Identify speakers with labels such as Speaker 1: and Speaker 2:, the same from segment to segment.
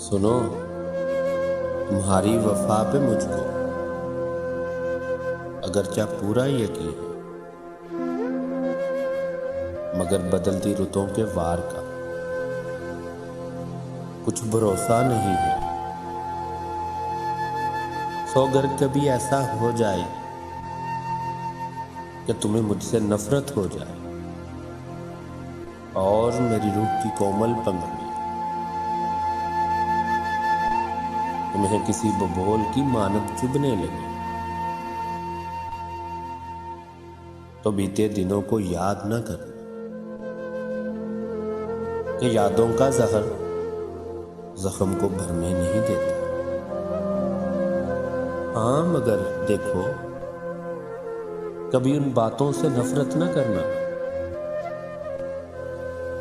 Speaker 1: سنو، تمہاری وفا پہ مجھ کو اگرچہ پورا یقین ہے، مگر بدلتی رتوں کے وار کا کچھ بھروسہ نہیں ہے۔ سو اگر کبھی ایسا ہو جائے کہ تمہیں مجھ سے نفرت ہو جائے اور میری روح کی کومل پنکھڑی تمہیں کسی ببول کی مانند چبھنے لگے، تو بیتے دنوں کو یاد نہ کرنا کہ یادوں کا زہر زخم کو بھرنے نہیں دیتا۔ ہاں مگر دیکھو، کبھی ان باتوں سے نفرت نہ کرنا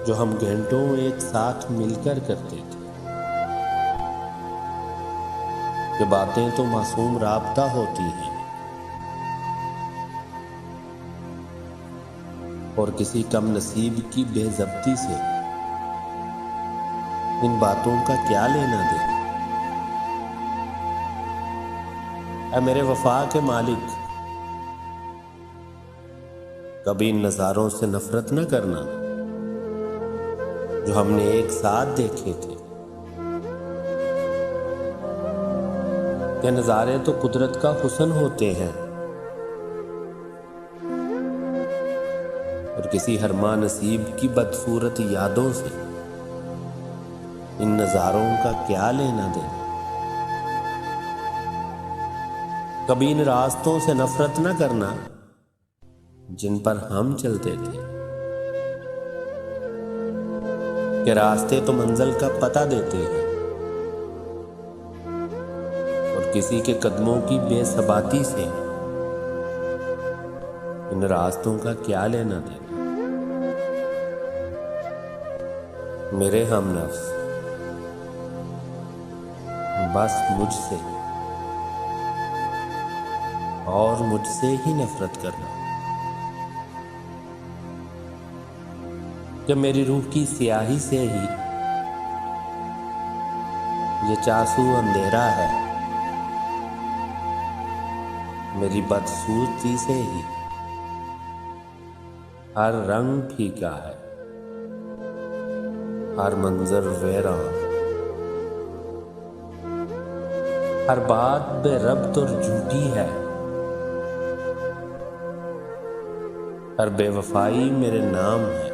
Speaker 1: جو ہم گھنٹوں ایک ساتھ مل کر کرتے تھے، کہ باتیں تو معصوم رابطہ ہوتی ہیں اور کسی کم نصیب کی بے ضبطی سے ان باتوں کا کیا لینا دینا۔ اے میرے وفا کے مالک، کبھی ان نظاروں سے نفرت نہ کرنا جو ہم نے ایک ساتھ دیکھے تھے، کہ نظارے تو قدرت کا حسن ہوتے ہیں اور کسی ہرما نصیب کی بدصورت یادوں سے ان نظاروں کا کیا لینا دینا۔ کبھی ان راستوں سے نفرت نہ کرنا جن پر ہم چلتے تھے، کہ راستے تو منزل کا پتہ دیتے ہیں اور کسی کے قدموں کی بے ثباتی سے ان راستوں کا کیا لینا دینا۔ میرے ہم نفس، بس مجھ سے اور مجھ سے ہی نفرت کرنا، کہ میری روح کی سیاہی سے ہی یہ چاسو اندھیرا ہے، میری بدصورتی سے ہی ہر رنگ پھیکا ہے، ہر منظر ویراں، ہر بات بے ربط اور جھوٹی ہے، ہر بے وفائی میرے نام ہے۔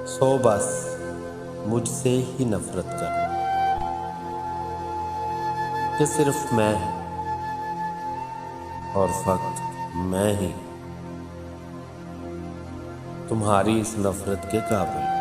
Speaker 1: سو بس مجھ سے ہی نفرت کرنا، کہ صرف میں اور فقط میں ہی تمہاری اس نفرت کے قابل۔